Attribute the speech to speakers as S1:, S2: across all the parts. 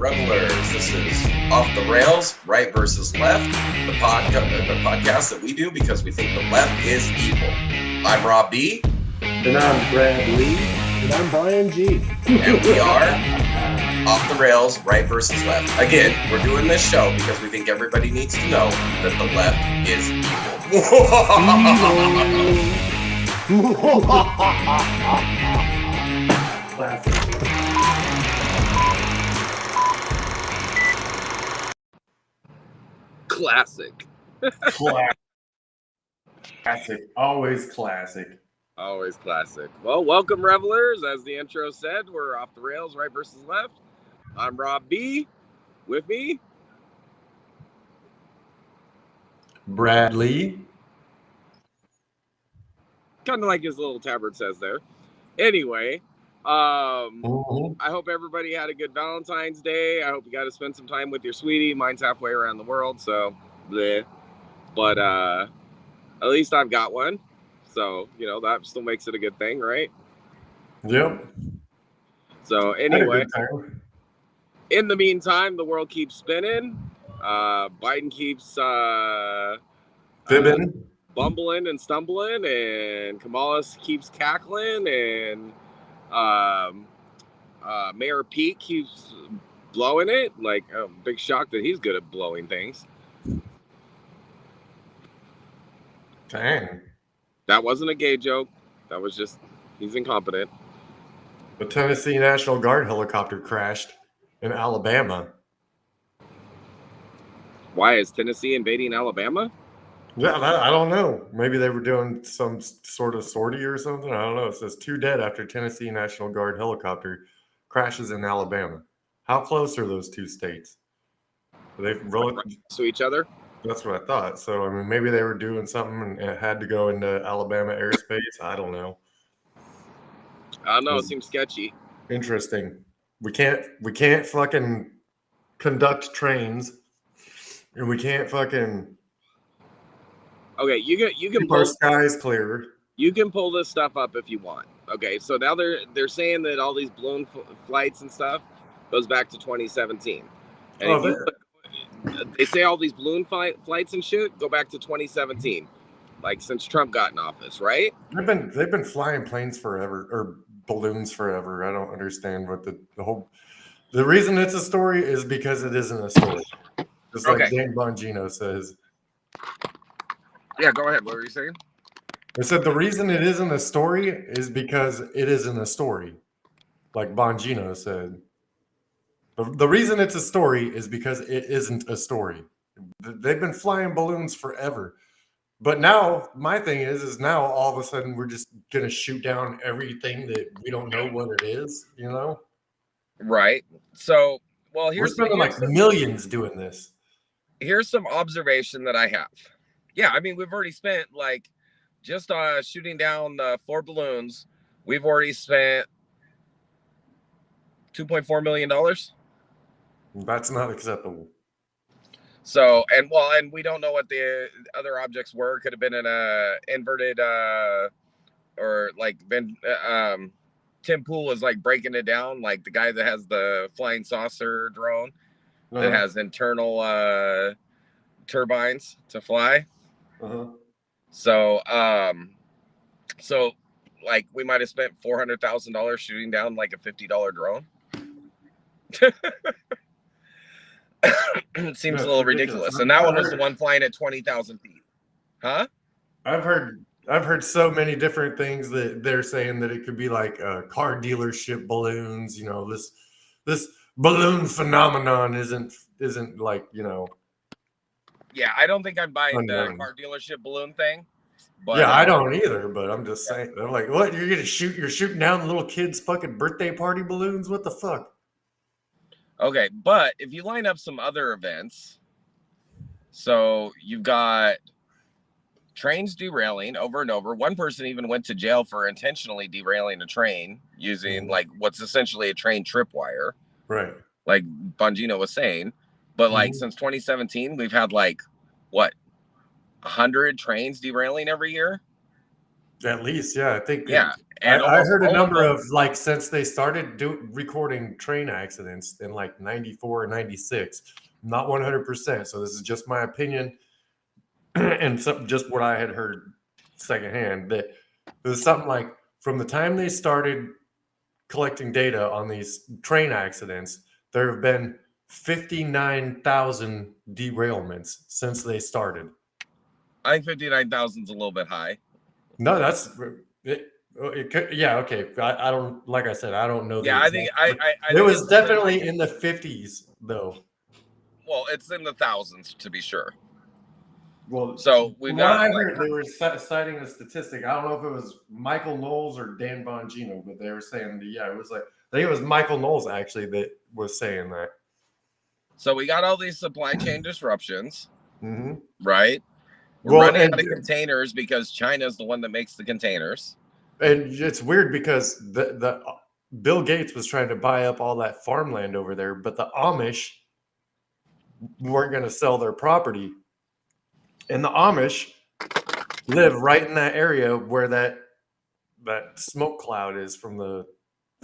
S1: Revelers. This is Off the Rails, Right versus Left, the podcast that we do because we think the left is evil. I'm Rob B.
S2: And I'm Brad Lee.
S3: And I'm Brian G.
S1: And we are Off the Rails, Right versus Left. Again, we're doing this show because we think everybody needs to know that the left is evil.
S2: Classic.
S3: Classic.
S2: Classic. Always classic.
S3: Always classic. Well, welcome, revelers. As the intro said, we're off the rails, right versus left. I'm Rob B. With me,
S2: Bradley.
S3: kind of like his little tabard says there. Anyway, I hope everybody had a good Valentine's Day. I hope you got to spend some time with your sweetie. Mine's halfway around the world, so bleh. But at least I've got one. So, you know, that still makes it a good thing, right?
S2: Yep.
S3: So anyway, in the meantime, the world keeps spinning. Biden keeps
S2: Fibbing.
S3: bumbling and stumbling, and Kamala keeps cackling, and Mayor Pete keeps blowing it. Like, big shock that he's good at blowing things.
S2: Dang.
S3: That wasn't a gay joke. That was just, he's incompetent.
S2: The Tennessee National Guard helicopter crashed in Alabama.
S3: Why is Tennessee invading Alabama?
S2: Yeah, I don't know. Maybe they were doing some sort of sortie or something. I don't know. It says 2 dead after Tennessee National Guard helicopter crashes in Alabama. How close are those 2 states? Are they
S3: Right to each other?
S2: That's what I thought. So, I mean, maybe they were doing something and it had to go into Alabama airspace. I don't know.
S3: I don't know. It seems sketchy.
S2: Interesting. We can't fucking conduct trains, and we can't fucking
S3: Okay, you can
S2: keep
S3: pull,
S2: our skies clear.
S3: you can pull this stuff up if you want. Okay, so now they're saying that all these balloon flights and stuff goes back to 2017. And they say all these balloon flights and shit go back to 2017, like since Trump got in office, right?
S2: They've been flying planes forever, or balloons forever. I don't understand what the reason it's a story is because it isn't a story. Just like Dan Bongino says.
S3: Yeah, go ahead. What were you saying?
S2: I said the reason it isn't a story is because it isn't a story, like Bongino said. The reason it's a story is because it isn't a story. They've been flying balloons forever. But now, my thing is now all of a sudden we're just going to shoot down everything that we don't know what it is, you know?
S3: Right. So, well,
S2: We're spending like millions doing this.
S3: Here's some observation that I have. Yeah, I mean, we've already spent like just shooting down 4 balloons. We've already spent $2.4 million.
S2: That's not acceptable.
S3: So, and we don't know what the other objects were. Could have been an inverted or like been Tim Pool is like breaking it down, like the guy that has the flying saucer drone that has internal turbines to fly. So like we might have spent $400,000 shooting down like a $50 drone. It seems a little ridiculous. And that one was the one flying at 20,000 feet. Huh?
S2: I've heard so many different things that they're saying that it could be like car dealership balloons. You know, this balloon phenomenon isn't like, you know.
S3: Yeah, I don't think I'm buying the car dealership balloon thing. But,
S2: yeah, I don't either. But I'm just saying, I'm like, what? You're shooting down little kids' fucking birthday party balloons? What the fuck?
S3: Okay, but if you line up some other events, so you've got trains derailing over and over. One person even went to jail for intentionally derailing a train using like what's essentially a train tripwire.
S2: Right.
S3: Like Bongino was saying. But like since 2017, we've had like what, 100 trains derailing every year?
S2: At least, yeah. I think
S3: Yeah,
S2: I
S3: and almost
S2: heard a
S3: all of
S2: number
S3: them.
S2: of like since they started recording train accidents in like 94 or 96. Not 100%. So this is just my opinion and just what I had heard secondhand. That it was something like from the time they started collecting data on these train accidents, there have been 59,000 derailments since they started.
S3: I think 59,000 is a little bit high.
S2: No, that's it could, yeah, okay. I don't, like I said, I don't know the
S3: Yeah, I
S2: exact.
S3: think I
S2: It
S3: think
S2: was
S3: it's something
S2: definitely
S3: like,
S2: in the 50s, though.
S3: well, it's in the thousands to be sure.
S2: Well,
S3: So we've
S2: from what
S3: got
S2: I
S3: like,
S2: heard, they were citing a statistic. I don't know if it was Michael Knowles or Dan Bongino, but they were saying that, yeah, it was like, I think it was Michael Knowles actually that was saying that.
S3: so we got all these supply chain disruptions,
S2: Mm-hmm.
S3: right? We're
S2: Well,
S3: running out of containers because China's the one that makes the containers.
S2: and it's weird because the Bill Gates was trying to buy up all that farmland over there, but the Amish weren't going to sell their property. And the Amish live right in that area where that smoke cloud is from the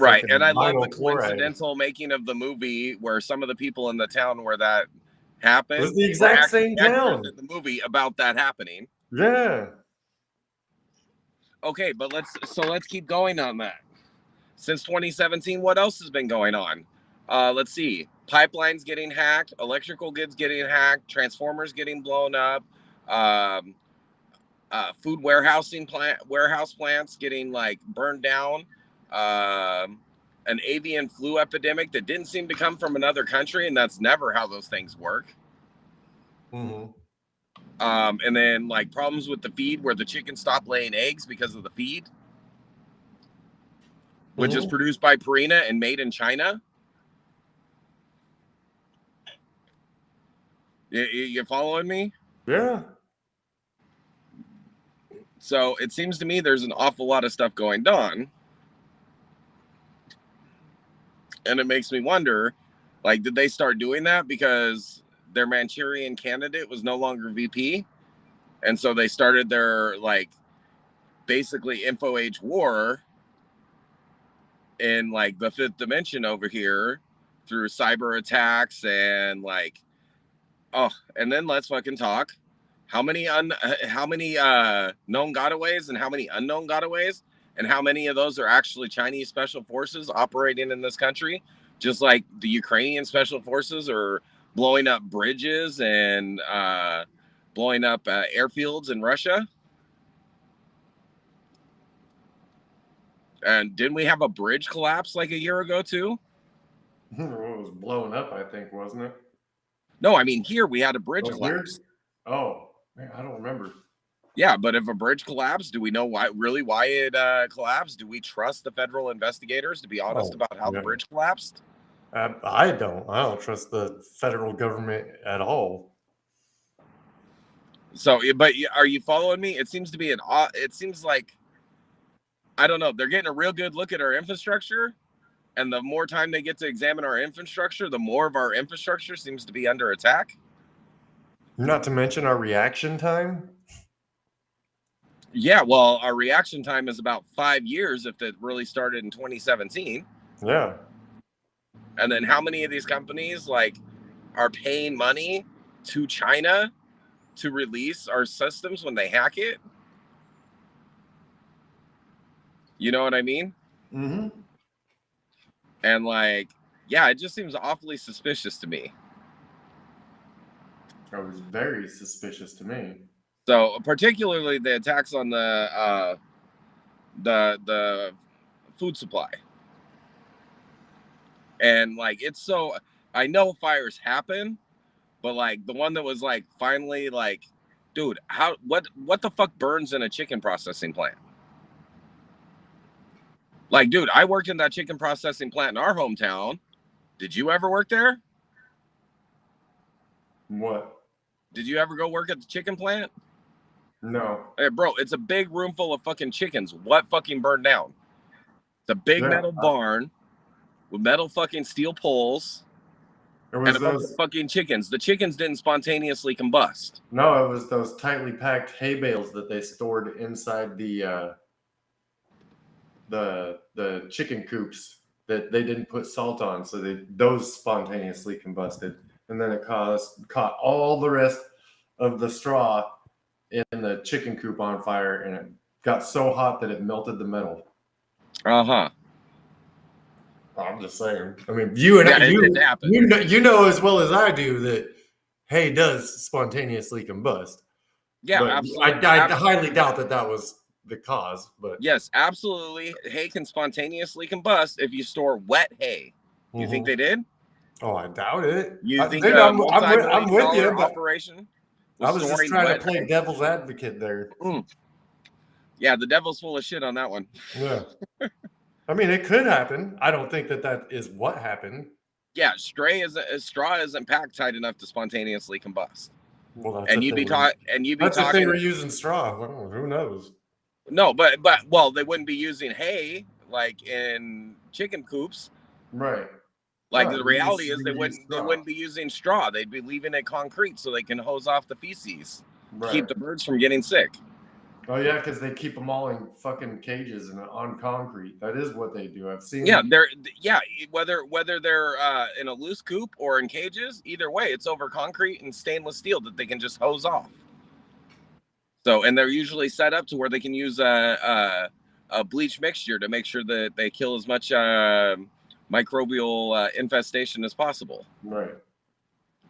S3: Right. And I love
S2: vinyl
S3: the
S2: chloride.
S3: coincidental making of the movie where some of the people in the town where that happened
S2: It was the exact same town
S3: in the movie about that happening.
S2: Yeah.
S3: Okay, but let's keep going on that. Since 2017, what else has been going on? Let's see. Pipelines getting hacked, electrical goods getting hacked, transformers getting blown up, food warehouse plants getting like burned down, an avian flu epidemic that didn't seem to come from another country, and that's never how those things work.
S2: Mm-hmm.
S3: And then like problems with the feed where the chickens stop laying eggs because of the feed, which is produced by Purina and made in China. You following me?
S2: Yeah.
S3: So it seems to me there's an awful lot of stuff going on. And it makes me wonder, like, did they start doing that because their Manchurian candidate was no longer VP? And so they started their, like, basically info age war in, like, the fifth dimension over here through cyber attacks and, like, oh, and then let's fucking talk. How many known gotaways and how many unknown gotaways, and how many of those are actually Chinese special forces operating in this country, just like the Ukrainian special forces are blowing up bridges and blowing up airfields in Russia. And didn't we have a bridge collapse like a year ago too?
S2: It was blowing up, I think, wasn't it?
S3: No, I mean here we had a bridge collapse.
S2: Here? Oh, man, I don't remember.
S3: Yeah, but if a bridge collapsed, do we know why it collapsed? Do we trust the federal investigators to be honest about how the bridge collapsed?
S2: I don't trust the federal government at all.
S3: So, but are you following me? It seems to be it seems like, I don't know, they're getting a real good look at our infrastructure, and the more time they get to examine our infrastructure, the more of our infrastructure seems to be under attack.
S2: Not to mention our reaction time.
S3: Yeah, well, our reaction time is about 5 years if it really started in 2017.
S2: Yeah.
S3: And then how many of these companies like are paying money to China to release our systems when they hack it? You know what I mean?
S2: Mm-hmm.
S3: And like, yeah, it just seems awfully suspicious to me.
S2: It was very suspicious to me.
S3: So particularly the attacks on the food supply. And like, it's so, I know fires happen, but like the one that was like finally like, dude, what the fuck burns in a chicken processing plant? Like, dude, I worked in that chicken processing plant in our hometown. Did you ever work there?
S2: What?
S3: Did you ever go work at the chicken plant?
S2: No.
S3: Hey, bro, it's a big room full of fucking chickens. What fucking burned down? It's a big metal barn with metal fucking steel poles and a bunch of fucking chickens. The chickens didn't spontaneously combust.
S2: No, it was those tightly packed hay bales that they stored inside the the chicken coops that they didn't put salt on, so those spontaneously combusted, and then it caught all the rest of the straw in the chicken coop on fire, and it got so hot that it melted the metal.
S3: Uh-huh.
S2: I'm just saying. I mean, you know as well as I do that hay does spontaneously combust.
S3: Yeah,
S2: but
S3: absolutely.
S2: I highly doubt that was the cause. But
S3: yes, absolutely. Hay can spontaneously combust if you store wet hay. You think they did?
S2: Oh, I doubt it.
S3: You think
S2: dude,
S3: a
S2: I'm with you.
S3: multi-million-dollar operation
S2: I was just trying to play
S3: hay?
S2: devil's advocate there.
S3: Yeah, the devil's full of shit on that one.
S2: Yeah. I mean, it could happen. I don't think that is what happened.
S3: Yeah, straw isn't packed tight enough to spontaneously combust.
S2: Well,
S3: that's if
S2: they were using straw. Well, who knows?
S3: No, but they wouldn't be using hay like in chicken coops.
S2: Right.
S3: Like the reality is they wouldn't be using straw. They'd be leaving it concrete so they can hose off the feces. Right. Keep the birds from getting sick.
S2: Oh yeah, because they keep them all in fucking cages and on concrete. That is what they do. I've seen.
S3: Yeah, whether they're in a loose coop or in cages, either way, it's over concrete and stainless steel that they can just hose off. So, and they're usually set up to where they can use a bleach mixture to make sure that they kill as much microbial infestation as possible.
S2: Right.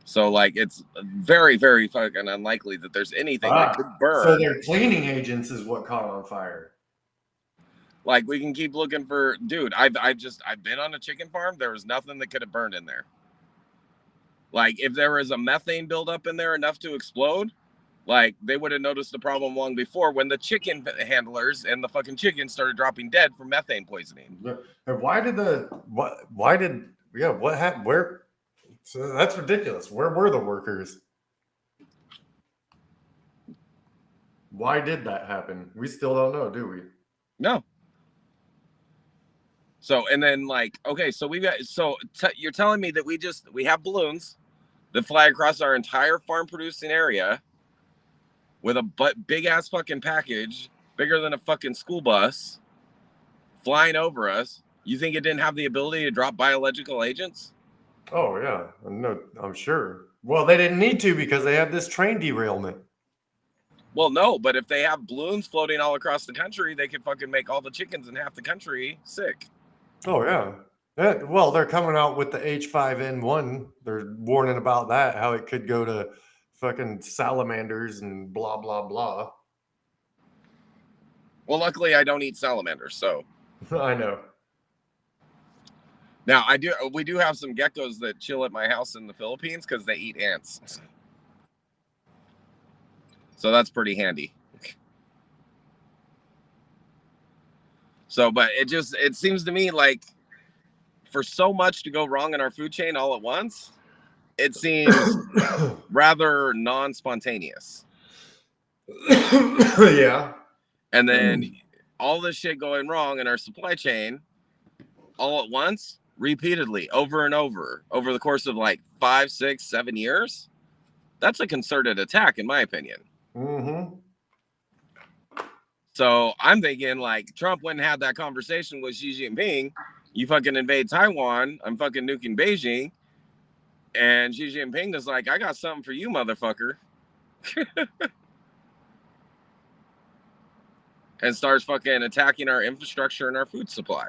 S3: So, like, it's very, very fucking unlikely that there's anything that could burn.
S2: So their cleaning agents is what caught on fire.
S3: Like, we can keep looking for, dude. I've been on a chicken farm. There was nothing that could have burned in there. Like, if there was a methane buildup in there enough to explode, like, they would have noticed the problem long before when the chicken handlers and the fucking chickens started dropping dead from methane poisoning.
S2: What happened? Where? So that's ridiculous. Where were the workers? Why did that happen? We still don't know, do we?
S3: No. So, and then like, okay, so you're telling me that we have balloons that fly across our entire farm producing area with a big ass fucking package bigger than a fucking school bus flying over us. You think it didn't have the ability to drop biological agents?
S2: Oh yeah, no, I'm sure. Well, they didn't need to because they had this train derailment.
S3: Well, no, but if they have balloons floating all across the country, they could fucking make all the chickens in half the country sick.
S2: Oh yeah. Well, they're coming out with the H5N1. They're warning about that, how it could go to fucking salamanders and blah blah blah.
S3: Well, luckily I don't eat salamanders, so
S2: I know.
S3: Now we do have some geckos that chill at my house in the Philippines because they eat ants. So that's pretty handy. So, but it seems to me like for so much to go wrong in our food chain all at once, it seems rather non-spontaneous.
S2: Yeah.
S3: And then all this shit going wrong in our supply chain all at once, repeatedly, over and over the course of like 5, 6, 7 years. That's a concerted attack, in my opinion.
S2: Mm-hmm.
S3: So I'm thinking like Trump went and had that conversation with Xi Jinping. You fucking invade Taiwan, I'm fucking nuking Beijing. And Xi Jinping is like, I got something for you, motherfucker. And starts fucking attacking our infrastructure and our food supply.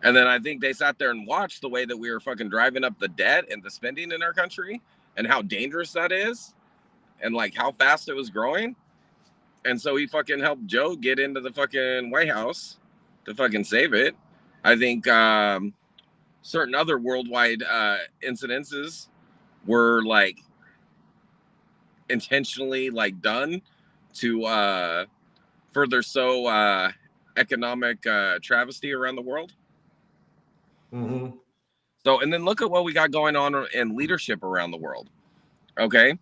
S3: And then I think they sat there and watched the way that we were fucking driving up the debt and the spending in our country and how dangerous that is and like how fast it was growing. And so he fucking helped Joe get into the fucking White House to fucking save it. I think certain other worldwide incidences were like intentionally like done to further sow economic travesty around the world.
S2: Mm-hmm.
S3: So, and then look at what we got going on in leadership around the world. Okay.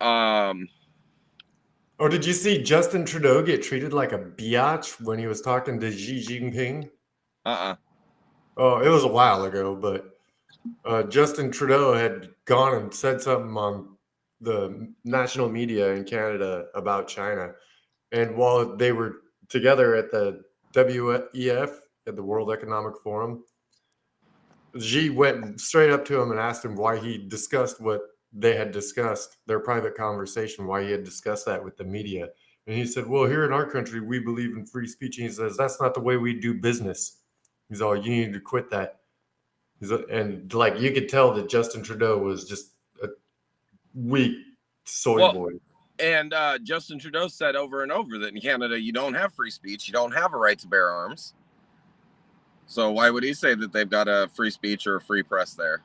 S2: Oh, did you see Justin Trudeau get treated like a biatch when he was talking to Xi Jinping?
S3: Oh,
S2: it was a while ago, but Justin Trudeau had gone and said something on the national media in Canada about China. And while they were together at the WEF, at the World Economic Forum, Xi went straight up to him and asked him why he discussed what they had discussed, their private conversation, why he had discussed that with the media. And he said, well, here in our country, we believe in free speech. And he says, that's not the way we do business. He's all, you need to quit that. And like, you could tell that Justin Trudeau was just a weak soy boy.
S3: And Justin Trudeau said over and over that in Canada, you don't have free speech. You don't have a right to bear arms. So why would he say that they've got a free speech or a free press there?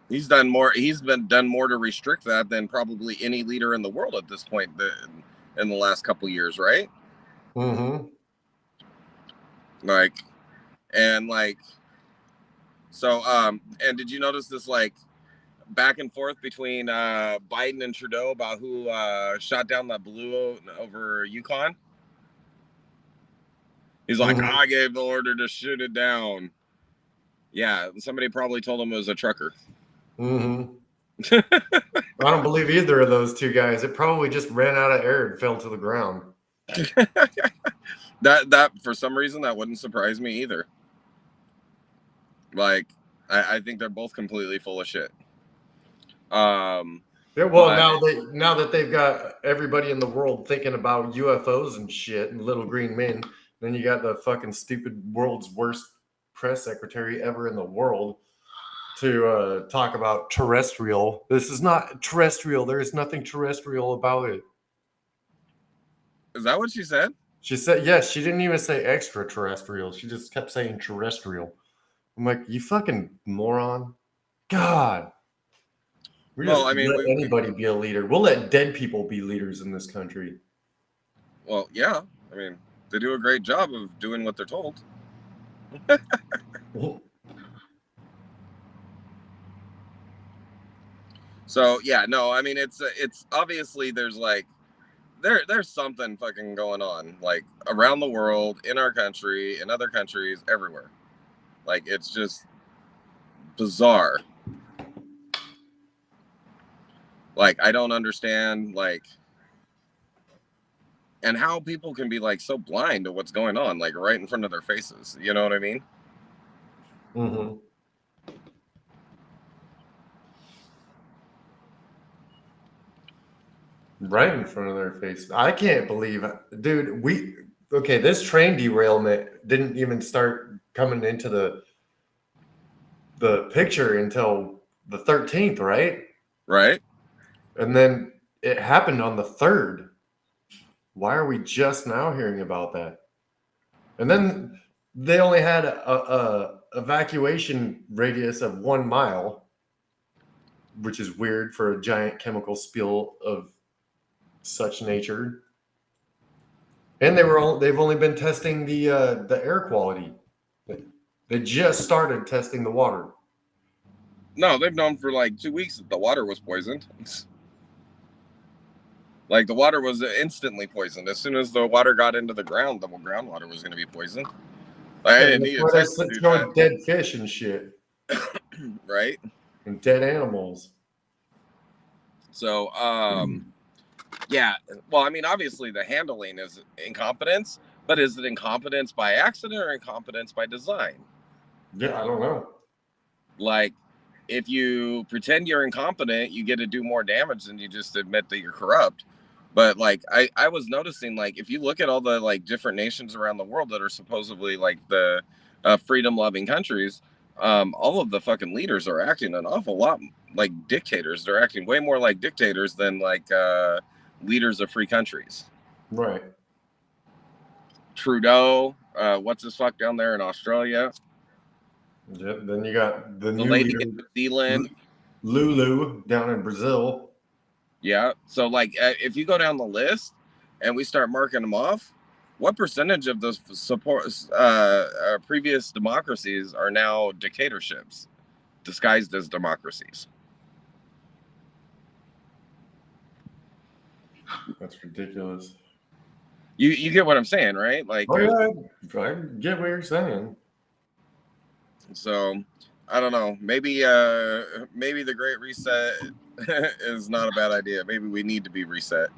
S3: He's done more. He's done more to restrict that than probably any leader in the world at this point in the last couple of years, right?
S2: Mm-hmm.
S3: So and did you notice this back and forth between Biden and Trudeau about who shot down that balloon over Yukon? He's like, I gave the order to shoot it down. Yeah, somebody probably told him it was a trucker.
S2: Mm-hmm. I don't believe either of those two guys. It probably just ran out of air and fell to the ground.
S3: That for some reason that wouldn't surprise me either. Like, I think they're both completely full of shit.
S2: Yeah, well, now that they've got everybody in the world thinking about UFOs and shit and little green men, then you got the fucking stupid world's worst press secretary ever in the world to talk about terrestrial. This is not terrestrial. There is nothing terrestrial about it.
S3: Is that what she said?
S2: She said, yes, she didn't even say extraterrestrial. She just kept saying terrestrial. I'm like, you fucking moron. God. Let anybody be a leader. We'll let dead people be leaders in this country.
S3: Well, yeah. I mean, they do a great job of doing what they're told. So yeah, no, I mean it's obviously there's there's something fucking going on around the world, in our country, in other countries, everywhere. It's just bizarre. I don't understand and how people can be so blind to what's going on right in front of their faces. You know what I mean?
S2: Mm-hmm. Right in front of their face. I can't believe it. Dude, this train derailment didn't even start coming into the picture until the 13th, right?
S3: Right.
S2: And then it happened on the 3rd. Why are we just now hearing about that? And then they only had a evacuation radius of 1 mile, which is weird for a giant chemical spill of such nature. And they've only been testing the air quality. They just started testing the water.
S3: No, they've known for 2 weeks that the water was poisoned. The water was instantly poisoned. As soon as the water got into the ground, the groundwater was going to be poisoned. I didn't need a test to do that.
S2: Dead fish and shit.
S3: Right?
S2: And dead animals.
S3: So, yeah. Well, I mean, obviously the handling is incompetence, but is it incompetence by accident or incompetence by design?
S2: Yeah, I don't know.
S3: If you pretend you're incompetent, you get to do more damage than you just admit that you're corrupt. But I was noticing if you look at all the different nations around the world that are supposedly the freedom loving countries, all of the fucking leaders are acting an awful lot like dictators. They're acting way more like dictators than leaders of free countries.
S2: Right.
S3: Trudeau, what's his fuck down there in Australia?
S2: Yep. Then you got the new
S3: lady
S2: leader,
S3: in New Zealand,
S2: Lulu, down in Brazil.
S3: Yeah. So if you go down the list and we start marking them off, what percentage of those previous democracies are now dictatorships disguised as democracies?
S2: That's ridiculous.
S3: You get what I'm saying, right?
S2: Yeah, I get what you're saying.
S3: So I don't know. Maybe the Great Reset is not a bad idea. Maybe we need to be reset.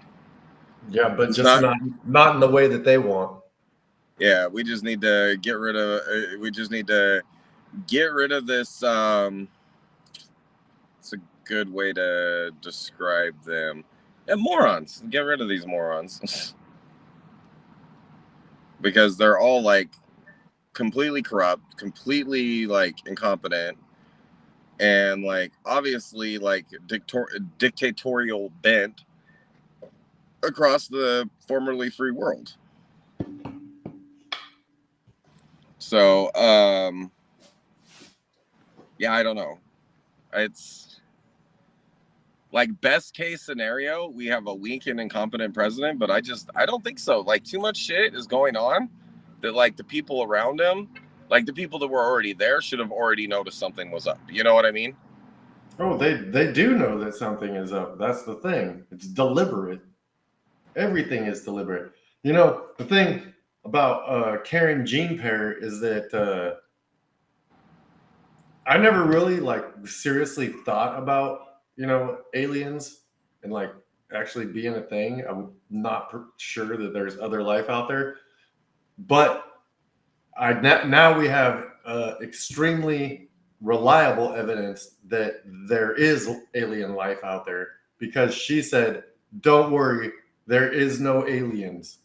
S2: Yeah, but
S3: It's
S2: just
S3: not-
S2: not in the way that they want.
S3: Yeah, we just need to get rid of. We just need to get rid of this. It's a good way to describe them. And morons. Get rid of these morons. Because they're all like completely corrupt, completely like incompetent, and like obviously like dictatorial bent across the formerly free world. So, yeah, I don't know. It's like best case scenario, we have a weak and incompetent president, but I don't think so. Like too much shit is going on that like the people around him, like the people that were already there should have already noticed something was up. You know what I mean?
S2: Oh, they do know that something is up. That's the thing. It's deliberate. Everything is deliberate. You know, the thing about Karen Jean Pair is that I never really like seriously thought about, aliens and like actually being a thing. I'm not sure that there's other life out there, but now we have extremely reliable evidence that there is alien life out there because she said, "Don't worry, there is no aliens."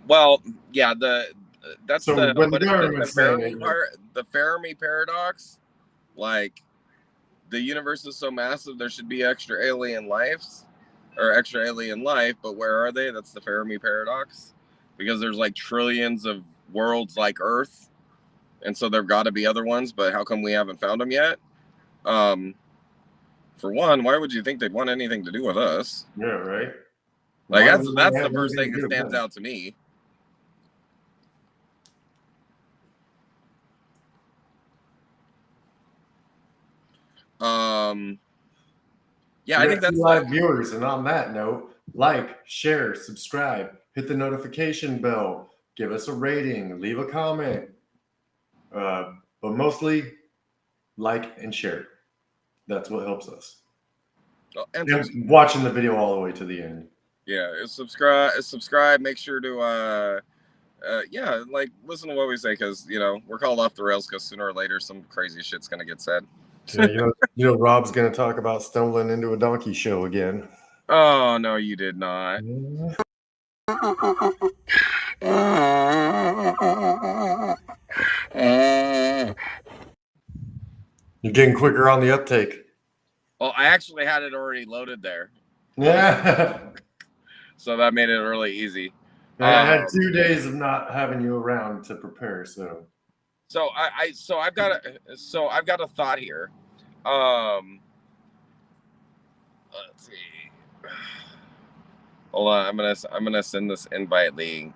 S3: Well, yeah, that's
S2: So
S3: the
S2: when the
S3: what is it?
S2: government's saying it,
S3: The Fermi paradox. Like the universe is so massive, there should be extra alien lives or extra alien life, but where are they? That's the Fermi paradox. Because there's like trillions of worlds like Earth, and so there've got to be other ones, but how come we haven't found them yet? For one, why would you think they'd want anything to do with us?
S2: yeah, right.
S3: Like
S2: Why
S3: that's
S2: would they
S3: the
S2: have
S3: first thing
S2: anything to
S3: that
S2: do with
S3: stands
S2: that?
S3: out to me. Yeah,
S2: We
S3: I
S2: got
S3: think
S2: two
S3: that's
S2: live
S3: like
S2: viewers, and on that note, like, share, subscribe, hit the notification bell, give us a rating, leave a comment, but mostly like and share. That's what helps us. And watching the video all the way to the end.
S3: Yeah, subscribe. Make sure to yeah, like listen to what we say because we're called off the rails because sooner or later some crazy shit's gonna get said.
S2: Yeah, Rob's gonna talk about stumbling into a donkey show again.
S3: Oh no, you did not.
S2: You're getting quicker on the uptake.
S3: Well, I actually had it already loaded there.
S2: Yeah.
S3: So that made it really easy.
S2: I had 2 days of not having you around to prepare, so.
S3: So I've got a thought here. Let's see. Hold on, I'm gonna send this invite link.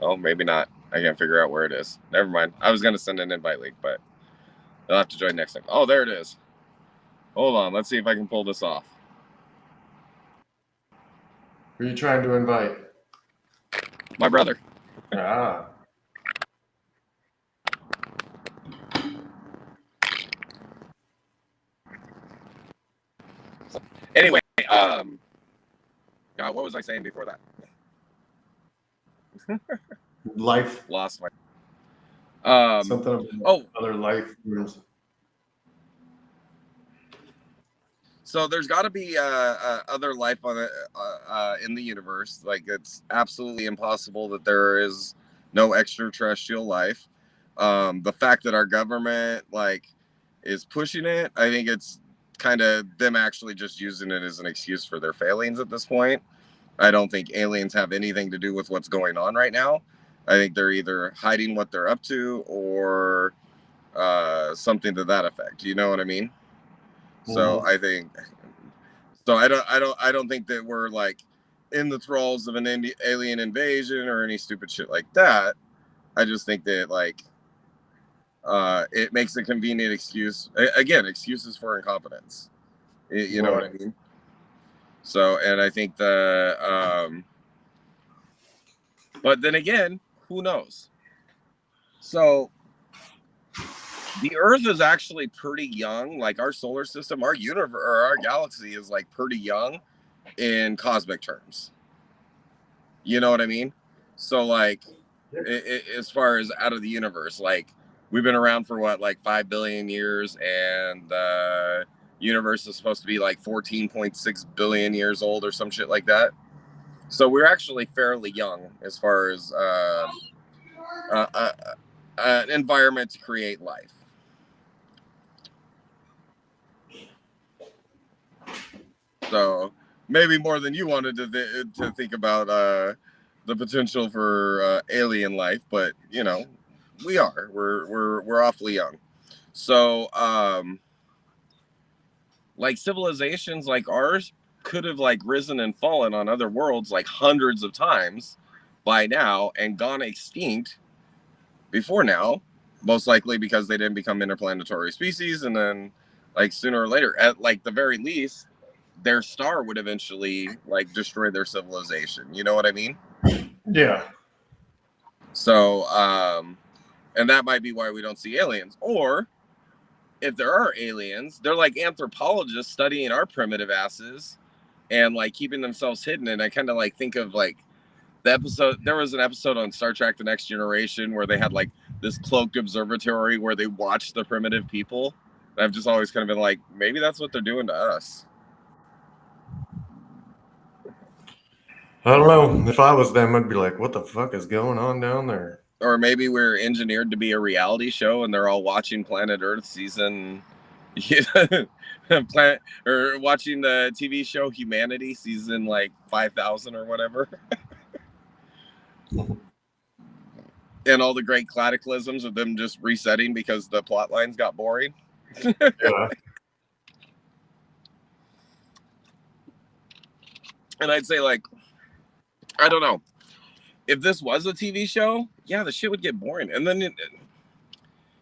S3: Oh, maybe not. I can't figure out where it is. Never mind. I was gonna send an invite link, but you'll have to join next time. Oh, there it is. Hold on. Let's see if I can pull this off.
S2: Who are you trying to invite?
S3: My brother.
S2: Ah.
S3: Anyway, God, what was I saying before that?
S2: Life.
S3: Lost my.
S2: Something about other life forms.
S3: So there's got to be other life on in the universe. Like it's absolutely impossible that there is no extraterrestrial life. The fact that our government is pushing it, I think it's kind of them actually just using it as an excuse for their failings at this point. I don't think aliens have anything to do with what's going on right now. I think they're either hiding what they're up to or something to that effect. You know what I mean? So I think so. I don't think that we're like in the thralls of an alien invasion or any stupid shit like that. I just think that it makes a convenient excuse. Again, excuses for incompetence. You know what I mean? So, and I think but then again, who knows? So The Earth is actually pretty young. Like our solar system, our universe, or our galaxy is like pretty young in cosmic terms. You know what I mean? So like, as far as out of the universe, like we've been around for what, like 5 billion years, and the universe is supposed to be like 14.6 billion years old or some shit like that. So we're actually fairly young as far as an environment to create life. So maybe more than you wanted to think about the potential for alien life, but you know, we're awfully young. So like civilizations like ours could have like risen and fallen on other worlds like hundreds of times by now and gone extinct before now, most likely because they didn't become interplanetary species, and then like sooner or later, at like the very least, their star would eventually like destroy their civilization. You know what I mean?
S2: Yeah.
S3: So and that might be why we don't see aliens. Or if there are aliens, they're like anthropologists studying our primitive asses and like keeping themselves hidden. And I kind of like think of like the episode, there was an episode on Star Trek The Next Generation where they had like this cloaked observatory where they watched the primitive people. And I've just always kind of been like, maybe that's what they're doing to us.
S2: I don't know. If I was them, I'd be like, what the fuck is going on down there?
S3: Or maybe we're engineered to be a reality show and they're all watching Planet Earth season, Planet, or watching the TV show Humanity season like 5,000 or whatever. And all the great cataclysms of them just resetting because the plot lines got boring.
S2: Yeah.
S3: And I'd say, like, I don't know. If this was a TV show, yeah, the shit would get boring. And then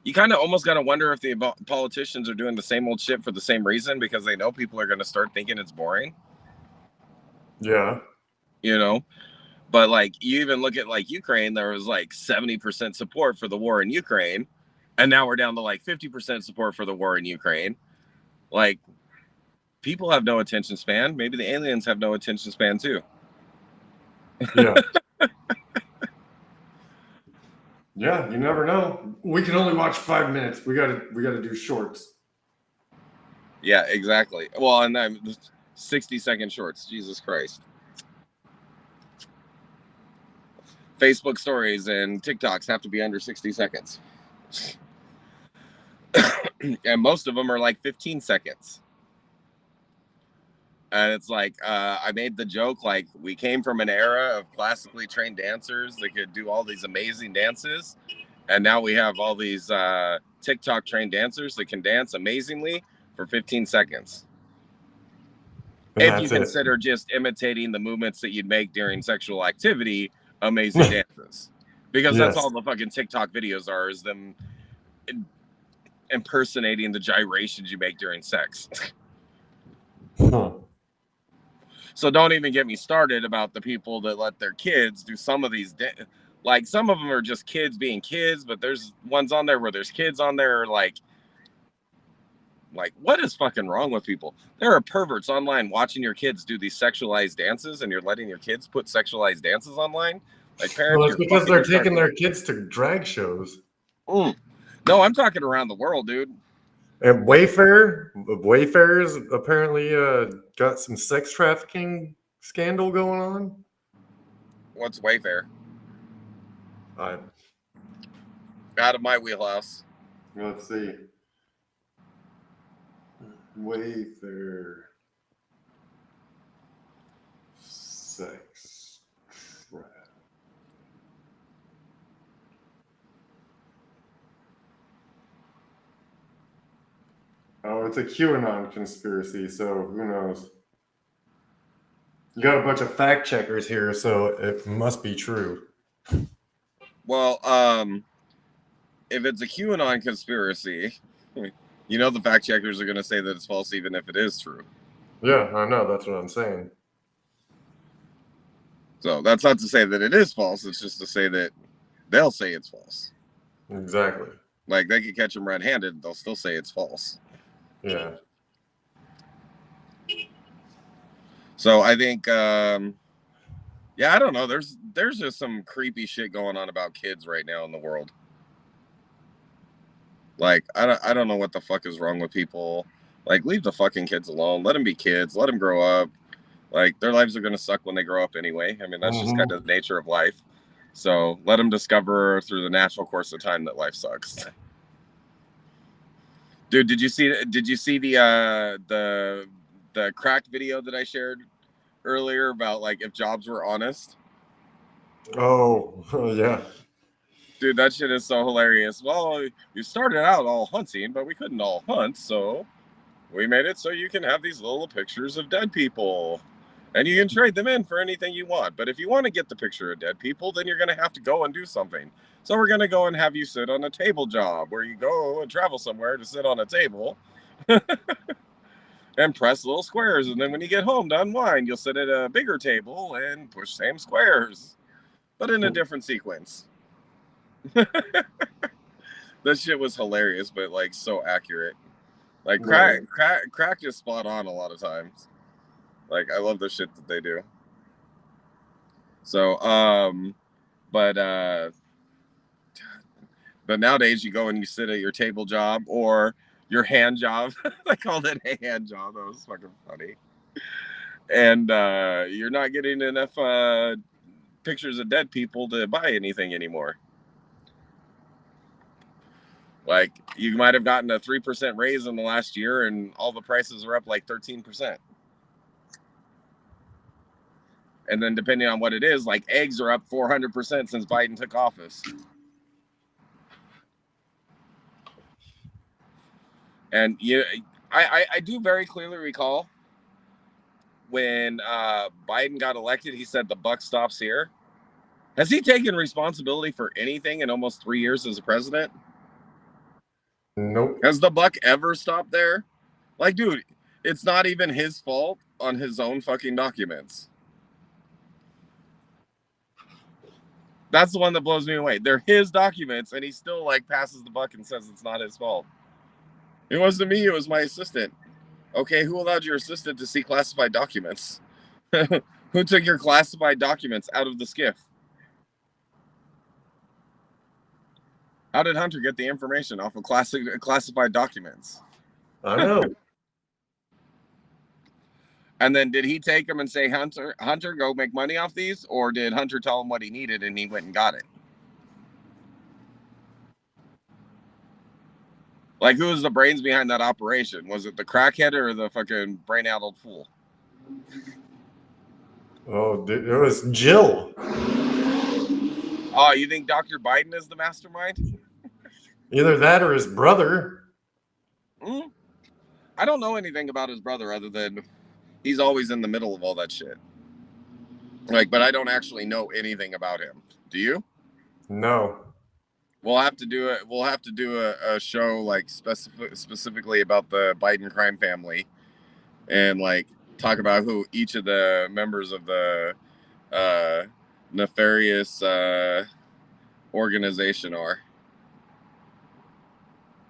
S3: you kind of almost got to wonder if the politicians are doing the same old shit for the same reason, because they know people are going to start thinking it's boring.
S2: Yeah.
S3: You know? But, like, you even look at, like, Ukraine, there was, like, 70% support for the war in Ukraine. And now we're down to, like, 50% support for the war in Ukraine. Like, people have no attention span. Maybe the aliens have no attention span, too.
S2: Yeah. Yeah, you never know. We can only watch 5 minutes. We gotta do shorts.
S3: Yeah, exactly. Well, and then 60-second shorts. Jesus Christ. Facebook stories and TikToks have to be under 60 seconds. And most of them are like 15 seconds. And it's like, I made the joke, like, we came from an era of classically trained dancers that could do all these amazing dances. And now we have all these TikTok trained dancers that can dance amazingly for 15 seconds.
S2: And
S3: if you consider just imitating the movements that you'd make during sexual activity, amazing dances. Because that's all the fucking TikTok videos are, is them impersonating the gyrations you make during sex.
S2: Huh.
S3: So don't even get me started about the people that let their kids do some of these. Like, some of them are just kids being kids, but there's ones on there where there's kids on there. Like, what is fucking wrong with people? There are perverts online watching your kids do these sexualized dances, and you're letting your kids put sexualized dances online. Like, parents,
S2: well, it's because they're taking their kids to drag shows.
S3: No, I'm talking around the world, dude.
S2: And Wayfarers apparently got some sex trafficking scandal going on.
S3: What's Wayfair?
S2: Out
S3: of my wheelhouse.
S2: Let's see. Wayfair sex trafficking. Oh, it's a QAnon conspiracy, so who knows? You got a bunch of fact checkers here, so it must be true.
S3: Well, if it's a QAnon conspiracy, you know the fact checkers are going to say that it's false even if it is true.
S2: Yeah, I know. That's what I'm saying.
S3: So that's not to say that it is false. It's just to say that they'll say it's false.
S2: Exactly.
S3: Like they could catch him red-handed, they'll still say it's false.
S2: Yeah.
S3: So I think, yeah, I don't know. There's just some creepy shit going on about kids right now in the world. Like I don't know what the fuck is wrong with people. Like leave the fucking kids alone. Let them be kids. Let them grow up. Like their lives are gonna suck when they grow up anyway. I mean that's just kind of the nature of life. So let them discover through the natural course of time that life sucks. Dude, did you see the cracked video that I shared earlier about like if jobs were honest?
S2: Oh, yeah.
S3: Dude, that shit is so hilarious. Well, you started out all hunting, but we couldn't all hunt, so we made it so you can have these little pictures of dead people. And you can trade them in for anything you want. But if you want to get the picture of dead people, then you're going to have to go and do something. So we're going to go and have you sit on a table job where you go and travel somewhere to sit on a table and press little squares. And then when you get home to unwind, you'll sit at a bigger table and push same squares, but in a different sequence. That shit was hilarious, but like so accurate. Like crack is spot on a lot of times. Like I love the shit that they do. So but nowadays you go and you sit at your table job or your hand job. I called it a hand job. That was fucking funny. And you're not getting enough pictures of dead people to buy anything anymore. Like you might have gotten a 3% raise in the last year and all the prices are up like 13%. And then depending on what it is, like eggs are up 400% since Biden took office. And I do very clearly recall when Biden got elected, he said the buck stops here. Has he taken responsibility for anything in almost 3 years as a president?
S2: Nope.
S3: Has the buck ever stopped there? Like, dude, it's not even his fault on his own fucking documents. That's the one that blows me away. They're his documents, and he still like passes the buck and says it's not his fault. It wasn't me, it was my assistant. Okay, who allowed your assistant to see classified documents? Who took your classified documents out of the skiff? How did Hunter get the information off of classified documents?
S2: I know.
S3: And then did he take them and say, Hunter, go make money off these? Or did Hunter tell him what he needed and he went and got it? Like, who was the brains behind that operation? Was it the crackhead or the fucking brain-addled fool?
S2: Oh, dude, it was Jill.
S3: Oh, you think Dr. Biden is the mastermind?
S2: Either that or his brother.
S3: I don't know anything about his brother other than he's always in the middle of all that shit. Like, but I don't actually know anything about him. Do you?
S2: No.
S3: We'll have to do it. We'll have to do a show like specifically about the Biden crime family, and like talk about who each of the members of the nefarious organization are.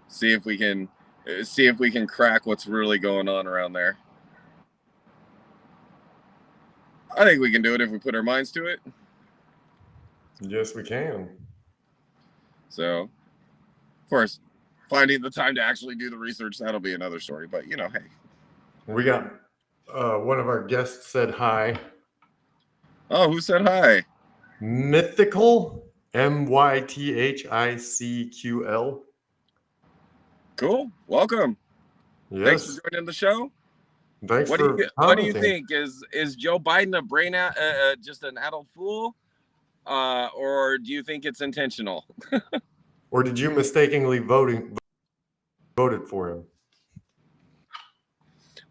S3: See if we can crack what's really going on around there. I think we can do it if we put our minds to it.
S2: Yes, we can.
S3: So, of course, finding the time to actually do the research, that'll be another story. But, you know, hey.
S2: We got one of our guests said hi.
S3: Oh, who said hi?
S2: Mythical, MYTHICQL.
S3: Cool. Welcome.
S2: Yes.
S3: Thanks for joining the show.
S2: Thanks
S3: What
S2: for
S3: do you think? Is Joe Biden a brain just an adult fool? Or do you think it's intentional?
S2: Or did you mistakenly voted for him?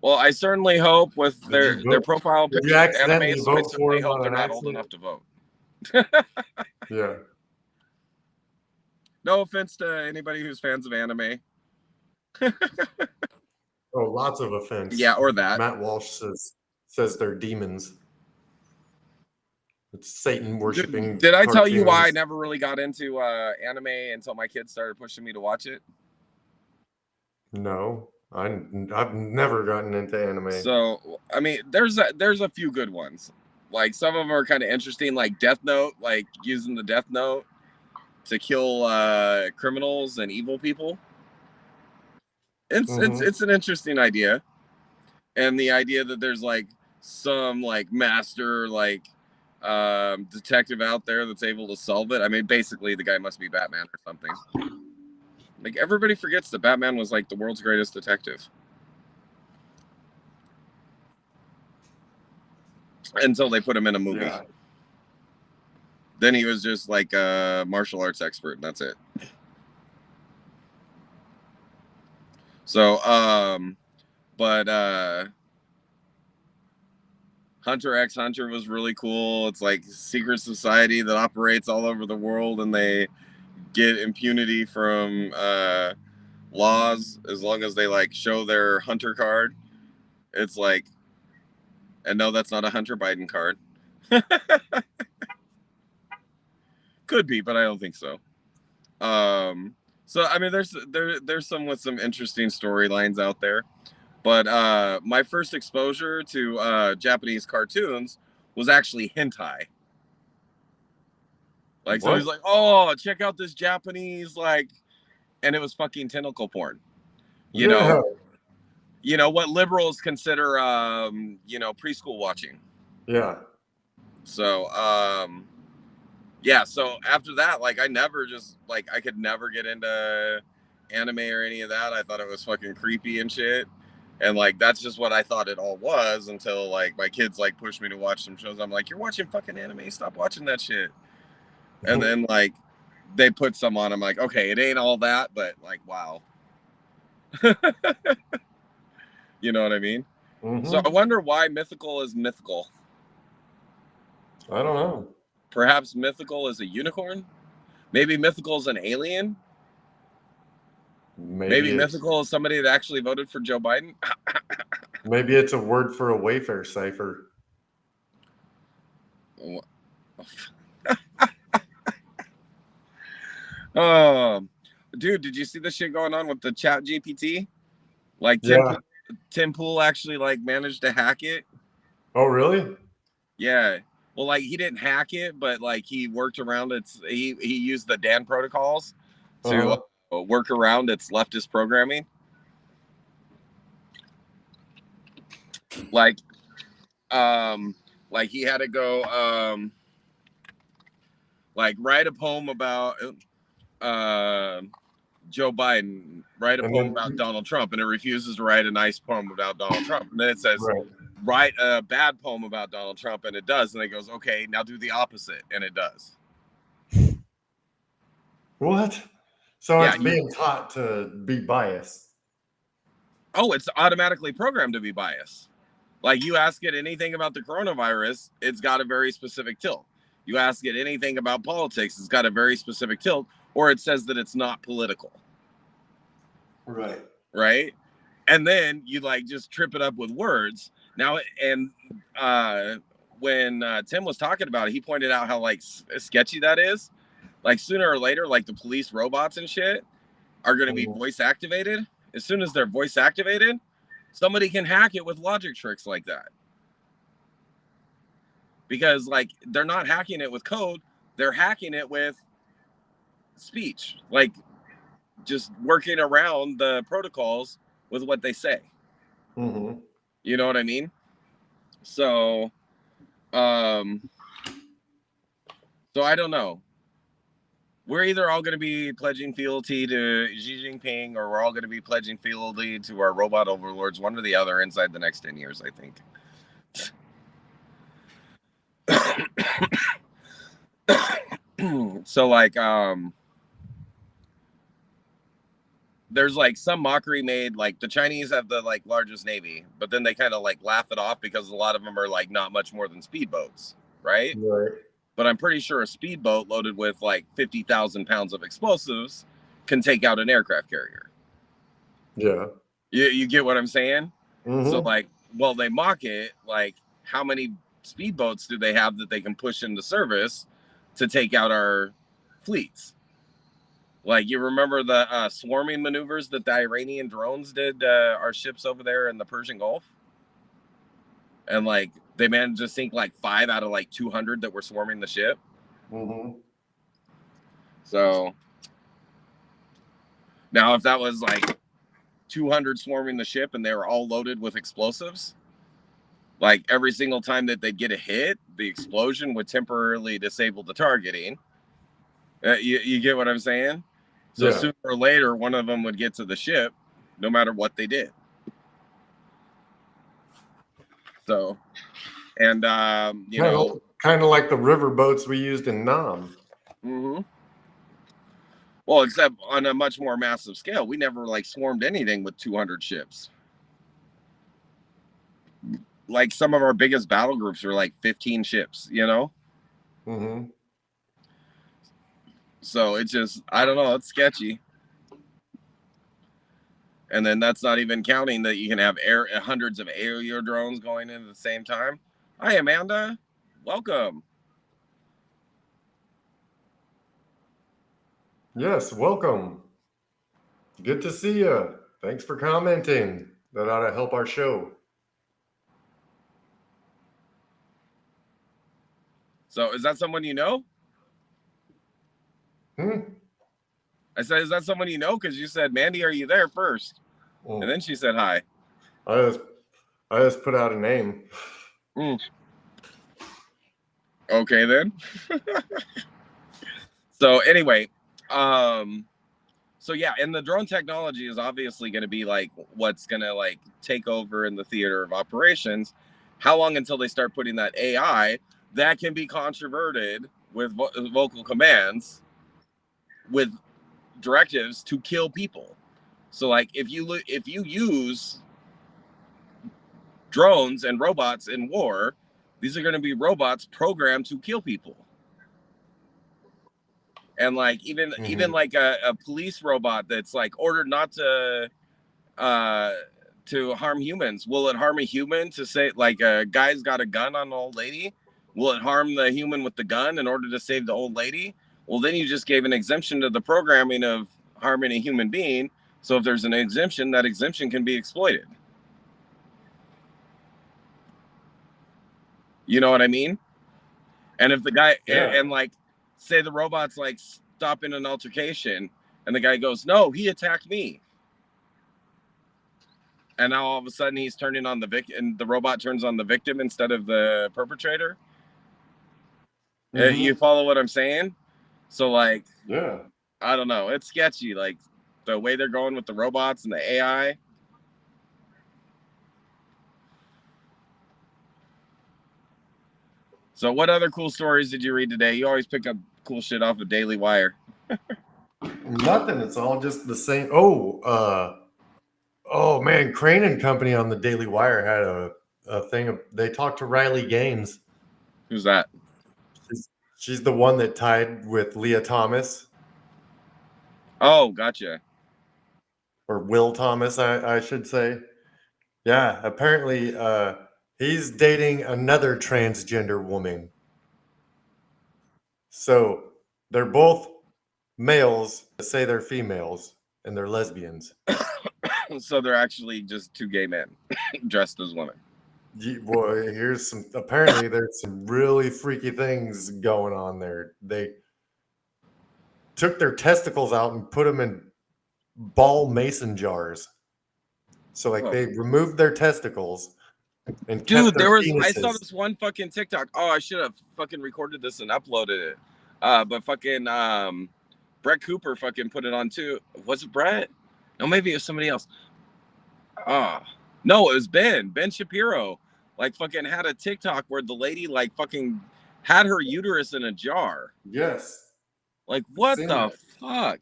S3: Well, I certainly hope with their profile picture,
S2: you accidentally
S3: anime,
S2: vote
S3: so
S2: for
S3: I
S2: him
S3: hope
S2: on
S3: they're
S2: an
S3: not old
S2: accident?
S3: enough to vote.
S2: Yeah.
S3: No offense to anybody who's fans of anime.
S2: Oh, lots of offense.
S3: Yeah, or that.
S2: Matt Walsh says they're demons. It's Satan worshiping.
S3: Did I tell you why I
S2: cartoons.
S3: never really got into anime until my kids started pushing me to watch it?
S2: No, I've never gotten into anime.
S3: So I mean, there's a few good ones. Like some of them are kind of interesting, like Death Note, like using the Death Note to kill criminals and evil people. It's an interesting idea, and the idea that there's like some like master like detective out there that's able to solve it. I mean, basically the guy must be Batman or something. Like everybody forgets that Batman was like the world's greatest detective until they put him in a movie.
S2: Yeah.
S3: Then he was just like a martial arts expert, and that's it. So, but Hunter x Hunter was really cool. It's like secret society that operates all over the world, and they get impunity from laws as long as they like show their Hunter card. It's like, and no, that's not a Hunter Biden card. Could be, but I don't think so. So I mean, there's some with some interesting storylines out there. But my first exposure to Japanese cartoons was actually hentai. Like, so he's like, "Oh, check out this Japanese like," and it was fucking tentacle porn. You know what liberals consider, preschool watching.
S2: Yeah.
S3: So, yeah. So after that, like, I never just like I could never get into anime or any of that. I thought it was fucking creepy and shit. And like that's just what I thought it all was until like my kids like pushed me to watch some shows. I'm like, you're watching fucking anime, stop watching that shit. And then like they put some on. I'm like, okay, it ain't all that, but like, wow. You know what I mean?
S2: Mm-hmm.
S3: So I wonder why mythical is mythical.
S2: I don't know.
S3: Perhaps mythical is a unicorn. Maybe mythical is an alien. Maybe mythical is somebody that actually voted for Joe Biden.
S2: Maybe it's a word for a Wayfair cipher. Dude, did you see the shit going on with the Chat GPT? Like Tim Pool actually like managed to hack it. Oh, really?
S3: Yeah. Well, like he didn't hack it, but like he worked around its. He used the DAN protocols to work around its leftist programming. Like he had to go like write a poem about Joe Biden, write a poem about Donald Trump, and it refuses to write a nice poem about Donald Trump. And then it says, write a bad poem about Donald Trump, and it does. And it goes, okay, now do the opposite, and it does.
S2: What? So it's being taught to be biased.
S3: Oh, it's automatically programmed to be biased. Like you ask it anything about the coronavirus, it's got a very specific tilt. You ask it anything about politics, it's got a very specific tilt, or it says that it's not political.
S2: Right.
S3: Right. And then you like just trip it up with words. Now, and when Tim was talking about it, he pointed out how like sketchy that is. Like sooner or later, like the police robots and shit are going to be voice activated. As soon as they're voice activated, somebody can hack it with logic tricks like that. Because like they're not hacking it with code, they're hacking it with speech, like just working around the protocols with what they say.
S2: Mm-hmm.
S3: You know what I mean? So I don't know. We're either all going to be pledging fealty to Xi Jinping, or we're all going to be pledging fealty to our robot overlords, one or the other, inside the next 10 years, I think. So like there's like some mockery made, like the Chinese have the like largest navy, but then they kind of like laugh it off because a lot of them are like not much more than speedboats, right? But I'm pretty sure a speedboat loaded with like 50,000 pounds of explosives can take out an aircraft carrier.
S2: Yeah.
S3: You get what I'm saying?
S2: Mm-hmm.
S3: So like, well, they mock it like how many speedboats do they have that they can push into service to take out our fleets? Like, you remember the swarming maneuvers that the Iranian drones did our ships over there in the Persian Gulf? And like they managed to sink like 5 out of like 200 that were swarming the ship.
S2: Mm-hmm.
S3: So now if that was like 200 swarming the ship and they were all loaded with explosives, like every single time that they'd get a hit, the explosion would temporarily disable the targeting. You get what I'm saying? So
S2: Yeah.
S3: sooner or later, one of them would get to the ship, no matter what they did. So, and you know,
S2: kind of like the river boats we used in Nam.
S3: mm-hmm. Well, except on a much more massive scale, we never like swarmed anything with 200 ships. Like some of our biggest battle groups are like 15 ships, you know?
S2: Mm-hmm.
S3: So it's just, I don't know, it's sketchy. And then that's not even counting that you can have hundreds of aerial drones going in at the same time. Hi, Amanda. Welcome.
S2: Yes, welcome. Good to see you. Thanks for commenting. That ought to help our show.
S3: So is that someone you know? I said, is that someone you know? Because you said, Mandy, are you there first? And then she said hi.
S2: I just put out a name.
S3: Okay, then. So anyway, so yeah, and the drone technology is obviously going to be like what's going to like take over in the theater of operations. How long until they start putting that AI that can be controverted with vocal commands with directives to kill people? So like if you use drones and robots in war, these are going to be robots programmed to kill people. And like even like a police robot that's like ordered not to harm humans. Will it harm a human to say like a guy's got a gun on an old lady? Will it harm the human with the gun in order to save the old lady? Well, then you just gave an exemption to the programming of harming a human being. So if there's an exemption, that exemption can be exploited. You know what I mean? And if the guy and like say the robot's like stopping an altercation and the guy goes, no, he attacked me. And now all of a sudden he's turning on the victim and the robot turns on the victim instead of the perpetrator. You follow what I'm saying? So like,
S2: yeah,
S3: I don't know. It's sketchy. Like the way they're going with the robots and the AI. So what other cool stories did you read today? You always pick up cool shit off of Daily Wire.
S2: Nothing. It's all just the same. Oh man, Crane and Company on the Daily Wire had a thing. They talked to Riley Gaines.
S3: Who's that?
S2: She's the one that tied with Leah Thomas.
S3: Oh, gotcha.
S2: Or Will Thomas, I should say. Yeah, apparently he's dating another transgender woman. So they're both males that say they're females and they're lesbians.
S3: So they're actually just two gay men dressed as women.
S2: Boy, here's some. Apparently, there's some really freaky things going on there. They took their testicles out and put them in ball mason jars. So, like, they removed their testicles and
S3: dude,
S2: there was.
S3: I saw this one fucking TikTok. Oh, I should have fucking recorded this and uploaded it. But fucking Brett Cooper fucking put it on too. Was it Brett? No, maybe it was somebody else. No, it was Ben Shapiro. Like fucking had a TikTok where the lady like fucking had her uterus in a jar.
S2: Yes.
S3: Like what the fuck?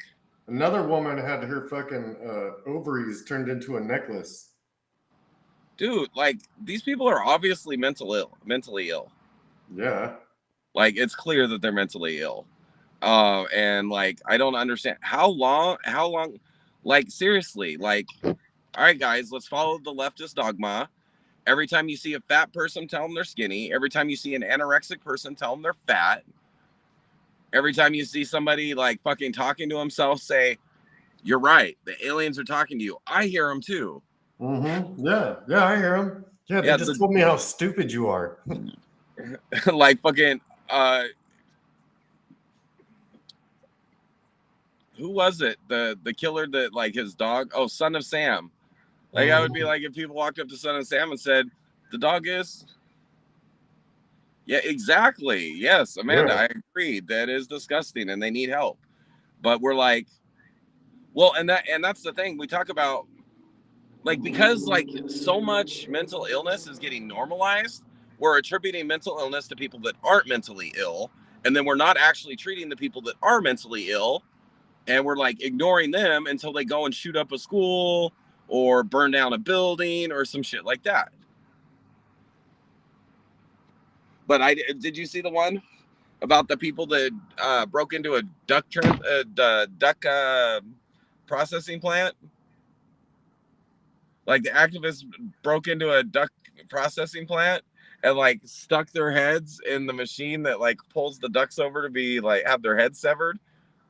S2: Another woman had her fucking ovaries turned into a necklace.
S3: Dude, like these people are obviously mentally ill.
S2: Yeah.
S3: Like it's clear that they're mentally ill. And like I don't understand how long like seriously, like all right guys, let's follow the leftist dogma Every time you see a fat person, tell them they're skinny. Every time you see an anorexic person, tell them they're fat. Every time you see somebody like fucking talking to himself, say, you're right. The aliens are talking to you. I hear them too.
S2: Mm-hmm. Yeah, I hear them. Yeah, they just told me how stupid you are.
S3: Like fucking, who was it? The killer that like his dog? Oh, Son of Sam. Like I would be like if people walked up to Son of Sam and said, the dog is. Yeah, exactly. Yes, Amanda, I agree. That is disgusting and they need help. But we're like, well, and that's the thing. We talk about like because like so much mental illness is getting normalized, we're attributing mental illness to people that aren't mentally ill, and then we're not actually treating the people that are mentally ill, and we're like ignoring them until they go and shoot up a school or burn down a building or some shit like that. But did you see the one about the people that broke into a duck processing plant? Like the activists broke into a duck processing plant and like stuck their heads in the machine that like pulls the ducks over to be like have their heads severed.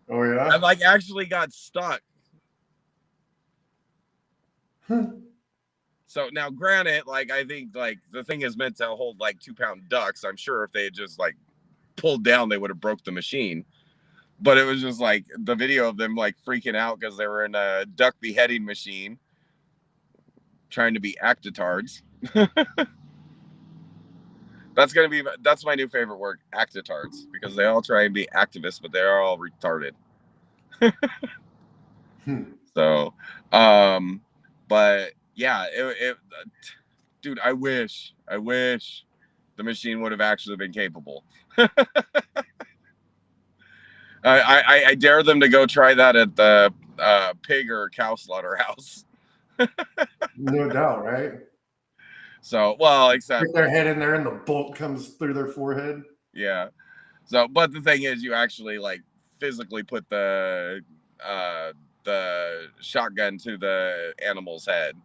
S2: Oh yeah.
S3: And like actually got stuck. So now granted, like I think like the thing is meant to hold like 2-pound ducks. I'm sure if they had just like pulled down, they would have broke the machine. But it was just like the video of them like freaking out because they were in a duck beheading machine trying to be actitards. That's my new favorite word, actitards, because they all try and be activists, but they're all retarded. So, but yeah, dude, I wish the machine would have actually been capable. I dare them to go try that at the pig or cow slaughterhouse.
S2: No doubt, right?
S3: So, well, except
S2: stick their head in there and the bolt comes through their forehead.
S3: Yeah. So, but the thing is, you actually like physically put the shotgun to the animal's head.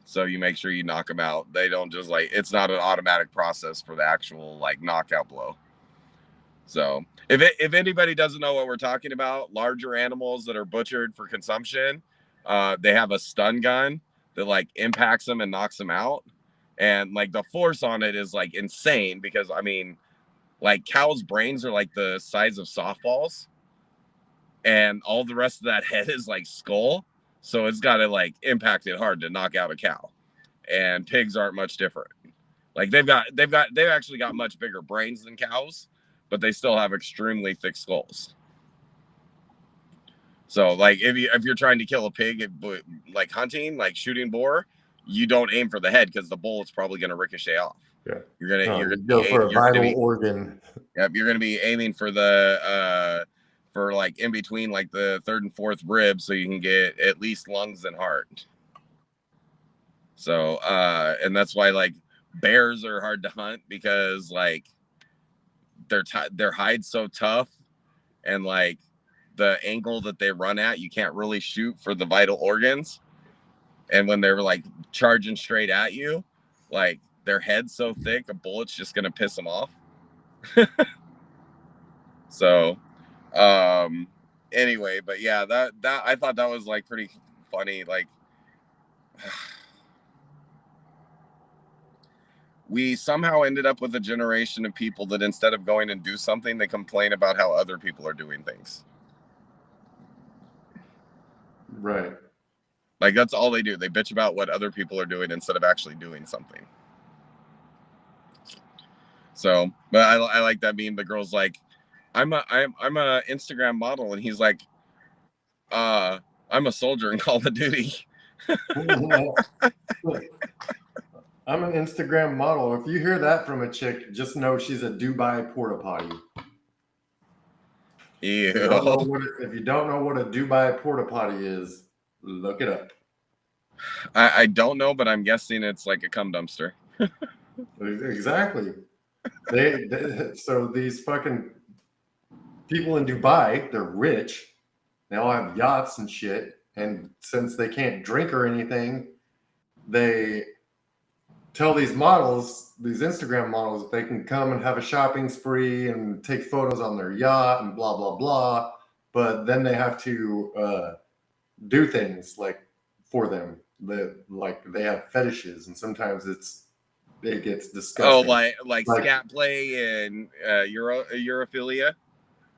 S3: So you make sure you knock them out. They don't just like, it's not an automatic process for the actual like knockout blow. So if anybody doesn't know what we're talking about, larger animals that are butchered for consumption, they have a stun gun that like impacts them and knocks them out. And like the force on it is like insane because I mean, like cows' brains are like the size of softballs. And all the rest of that head is like skull. So it's got to like impact it hard to knock out a cow. And pigs aren't much different. Like they've actually got much bigger brains than cows, but they still have extremely thick skulls. So like if you're trying to kill a pig, like hunting, like shooting boar, you don't aim for the head because the bullet's probably going to ricochet off.
S2: Yeah,
S3: you're gonna
S2: go for a vital organ.
S3: Yep, you're gonna be aiming for the for like in between like the third and fourth rib, so you can get at least lungs and heart. So and that's why like bears are hard to hunt because like their hide's so tough, and like the angle that they run at, you can't really shoot for the vital organs. And when they're like charging straight at you, like their head's so thick, a bullet's just gonna piss them off. So anyway, but yeah, that I thought that was like pretty funny. Like we somehow ended up with a generation of people that instead of going and do something, they complain about how other people are doing things.
S2: Right.
S3: Like that's all they do. They bitch about what other people are doing instead of actually doing something. So, but I like that meme. The girl's like, I'm a Instagram model, and he's like, I'm a soldier in Call of Duty.
S2: I'm an Instagram model. If you hear that from a chick, just know she's a Dubai porta potty.
S3: Ew.
S2: If you don't know what a Dubai porta potty is, look it up.
S3: I don't know, but I'm guessing it's like a cum dumpster.
S2: Exactly. So these fucking people in Dubai, they're rich. They all have yachts and shit. And since they can't drink or anything, they tell these models, these Instagram models, they can come and have a shopping spree and take photos on their yacht and blah blah blah, but then they have to do things like for them that like they have fetishes, and sometimes it gets disgusting.
S3: Like scat play and urophilia.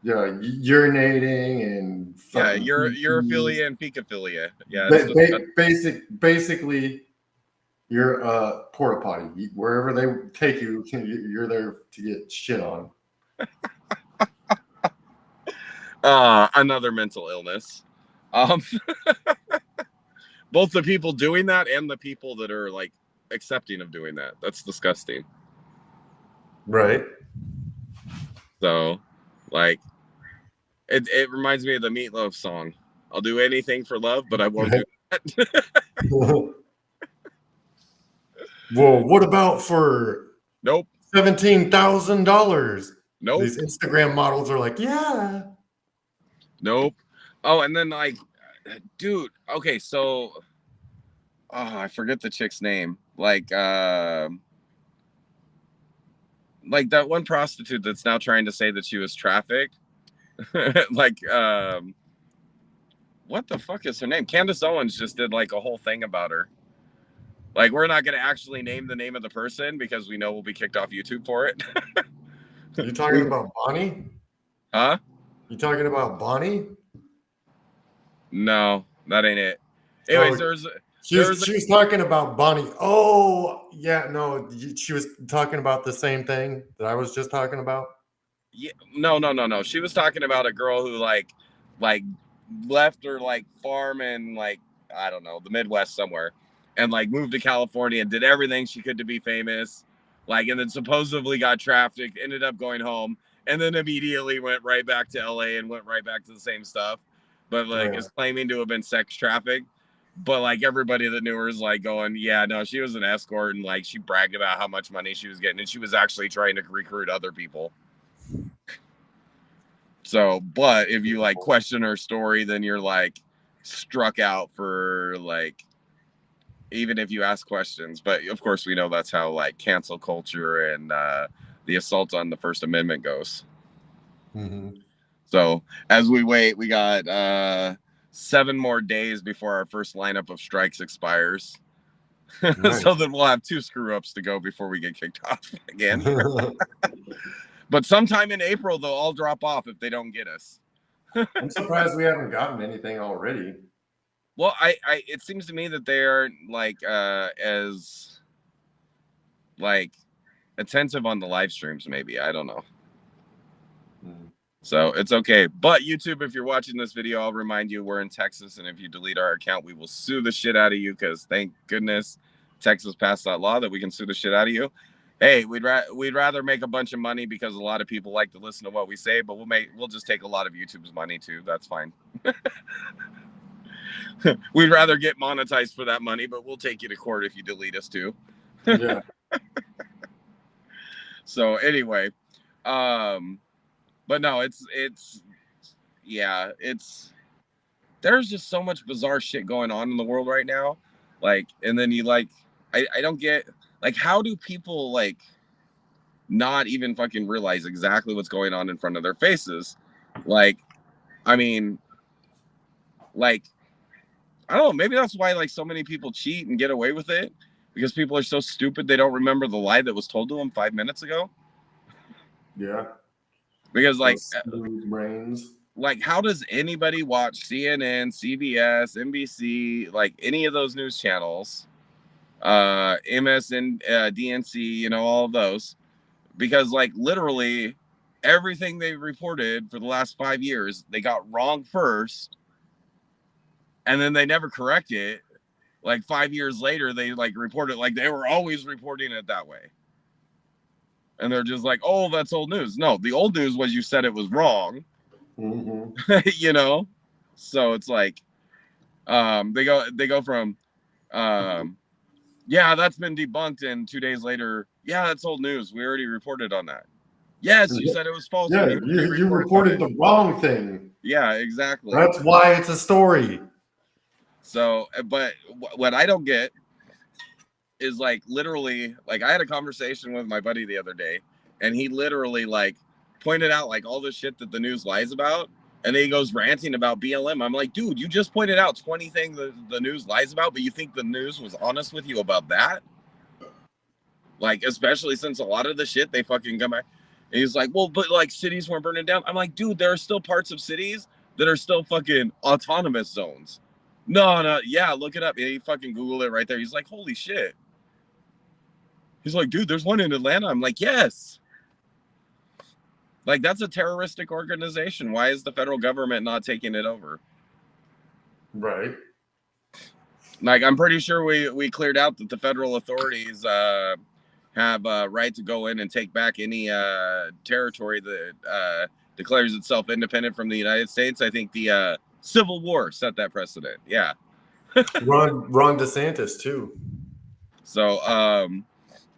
S2: Yeah, urinating and
S3: Yeah, urophilia and pecophilia. Yeah,
S2: basically you're a porta potty. Wherever they take you, you're there to get shit on.
S3: Another mental illness. Both the people doing that and the people that are like accepting of doing that. That's disgusting.
S2: Right.
S3: So, like, it reminds me of the Meatloaf song. I'll do anything for love, but I won't do that.
S2: Well, what about for
S3: Nope.
S2: $17,000?
S3: Nope.
S2: These Instagram models are like, yeah.
S3: Nope. Oh, and then like, dude. Okay, so, I forget the chick's name. Like that one prostitute that's now trying to say that she was trafficked. Like, what the fuck is her name? Candace Owens just did like a whole thing about her. Like, we're not going to actually name the name of the person because we know we'll be kicked off YouTube for it.
S2: You talking about Bonnie?
S3: Huh?
S2: You talking about Bonnie?
S3: No, that ain't it. Anyways,
S2: she was talking about Bonnie. Oh, yeah, no, she was talking about the same thing that I was just talking about.
S3: Yeah, no. She was talking about a girl who like left her like farm in like, I don't know, the Midwest somewhere, and like moved to California and did everything she could to be famous, like, and then supposedly got trafficked, ended up going home, and then immediately went right back to LA and went right back to the same stuff, but like is claiming to have been sex trafficked. But like everybody that knew her is like going, yeah, no, she was an escort, and like she bragged about how much money she was getting, and she was actually trying to recruit other people. So, but if you like question her story, then you're like struck out for like, even if you ask questions. But of course, we know that's how like cancel culture and the assault on the First Amendment goes.
S2: Mm-hmm.
S3: So as we wait, we got 7 more days before our first lineup of strikes expires. Nice. So then we'll have 2 screw ups to go before we get kicked off again. But sometime in April, they'll all drop off if they don't get us.
S2: I'm surprised we haven't gotten anything already.
S3: Well, it seems to me that they are like as like attentive on the live streams. Maybe, I don't know. So it's okay. But YouTube, if you're watching this video, I'll remind you we're in Texas, and if you delete our account, we will sue the shit out of you, because thank goodness Texas passed that law that we can sue the shit out of you. Hey, we'd rather make a bunch of money because a lot of people like to listen to what we say, but we'll just take a lot of YouTube's money too. That's fine. We'd rather get monetized for that money, but we'll take you to court if you delete us too.
S2: Yeah.
S3: So anyway, but no, it's there's just so much bizarre shit going on in the world right now. Like, and then you like, I don't get, like, how do people like not even fucking realize exactly what's going on in front of their faces? Like, I mean, like, I don't know, maybe that's why like so many people cheat and get away with it, because people are so stupid they don't remember the lie that was told to them 5 minutes ago.
S2: Yeah.
S3: Because like
S2: brains.
S3: Like, how does anybody watch CNN, CBS, NBC, like any of those news channels, MSN, DNC, you know, all of those? Because like literally everything they reported for the last 5 years, they got wrong first, and then they never correct it. Like 5 years later, they like report it like they were always reporting it that way. And they're just like, oh, that's old news. No, the old news was you said it was wrong. Mm-hmm. You know? So it's like, they go from, yeah, that's been debunked, and 2 days later, yeah, that's old news. We already reported on that. Yes, you said it was false.
S2: Yeah, you reported the wrong thing.
S3: Yeah, exactly.
S2: That's why it's a story.
S3: So, but what I don't get is like literally like I had a conversation with my buddy the other day, and he literally like pointed out like all the shit that the news lies about, and then he goes ranting about BLM. I'm like, dude, you just pointed out 20 things the news lies about, but you think the news was honest with you about that? Like, especially since a lot of the shit they fucking come back. And he's like, well, but like cities weren't burning down. I'm like, dude, there are still parts of cities that are still fucking autonomous zones. No, yeah, look it up. Yeah, you fucking Google it right there. He's like, holy shit. He's like, dude, there's one in Atlanta. I'm like, yes. Like, that's a terroristic organization. Why is the federal government not taking it over?
S2: Right.
S3: Like, I'm pretty sure we cleared out that the federal authorities have a right to go in and take back any territory that declares itself independent from the United States. I think the Civil War set that precedent. Yeah.
S2: Ron DeSantis too.
S3: So,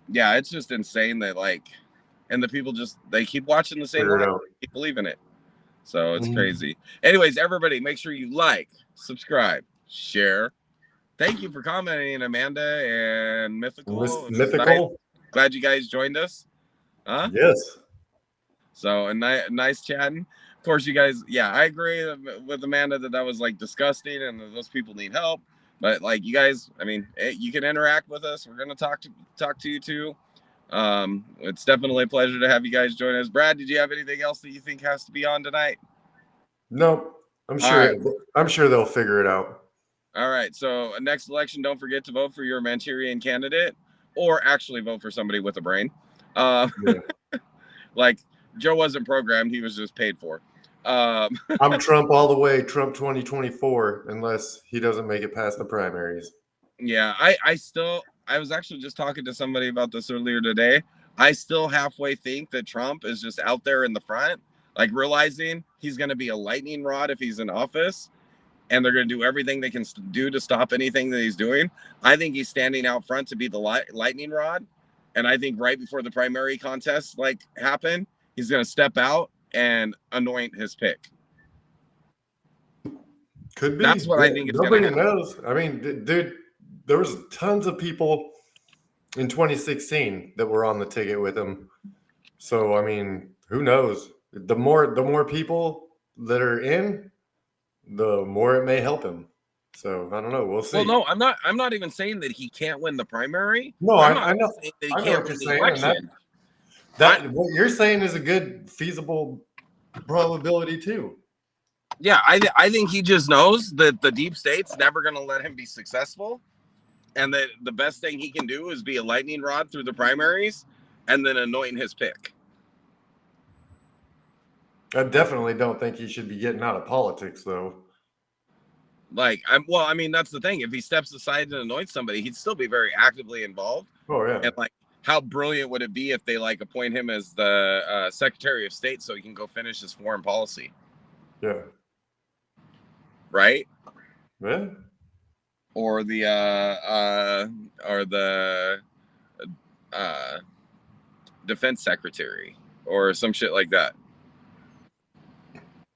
S3: yeah, it's just insane that like, and the people just, they keep watching the same line, keep believing it. So it's crazy. Anyways, everybody, make sure you like, subscribe, share. Thank you for commenting, Amanda and Mythical.
S2: Mythical.
S3: Glad you guys joined us. Huh?
S2: Yes.
S3: So a nice chatting. Of course, you guys. Yeah, I agree with Amanda that was like disgusting, and that those people need help. But like you guys, I mean, you can interact with us. We're gonna talk to you too. It's definitely a pleasure to have you guys join us. Brad, did you have anything else that you think has to be on tonight?
S2: No, I'm sure. Right. I'm sure they'll figure it out.
S3: All right. So next election, don't forget to vote for your Manchurian candidate, or actually vote for somebody with a brain. Yeah. Like Joe wasn't programmed; he was just paid for.
S2: I'm Trump all the way. Trump 2024, unless he doesn't make it past the primaries.
S3: Yeah, I was actually just talking to somebody about this earlier today. I still halfway think that Trump is just out there in the front, like realizing he's going to be a lightning rod if he's in office, and they're going to do everything they can do to stop anything that he's doing. I think he's standing out front to be the lightning rod, and I think right before the primary contest like happen, he's going to step out and anoint his pick.
S2: Could be.
S3: That's what I think it's going to happen.
S2: Nobody knows. I mean, dude, there was tons of people in 2016 that were on the ticket with him. So, I mean, who knows? The more people that are in, the more it may help him. So I don't know. We'll see.
S3: Well, no, I'm not even saying that he can't win the primary.
S2: No, I know.
S3: That he can't win the election.
S2: What you're saying is a good feasible probability too.
S3: Yeah, I think he just knows that the deep state's never going to let him be successful, and that the best thing he can do is be a lightning rod through the primaries and then anoint his pick.
S2: I definitely don't think he should be getting out of politics, though.
S3: Like, I mean, that's the thing. If he steps aside and anoints somebody, he'd still be very actively involved.
S2: Oh, yeah.
S3: And, like, how brilliant would it be if they, like, appoint him as the Secretary of State so he can go finish his foreign policy?
S2: Yeah.
S3: Right?
S2: Yeah.
S3: Or the defense secretary or some shit like that.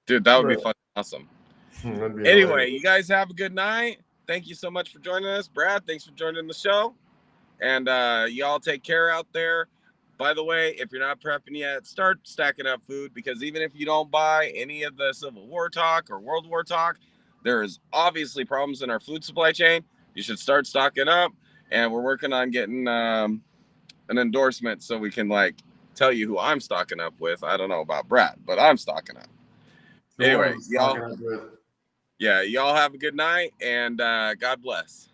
S3: Dude, that would be fucking awesome. Anyway, you guys have a good night. Thank you so much for joining us. Brad, thanks for joining the show. And y'all take care out there. By the way, if you're not prepping yet, start stacking up food, because even if you don't buy any of the Civil War talk or World War talk, there is obviously problems in our food supply chain. You should start stocking up. And we're working on getting an endorsement so we can like tell you who I'm stocking up with. I don't know about Brad, but I'm stocking up. Anyway, y'all have a good night, and God bless.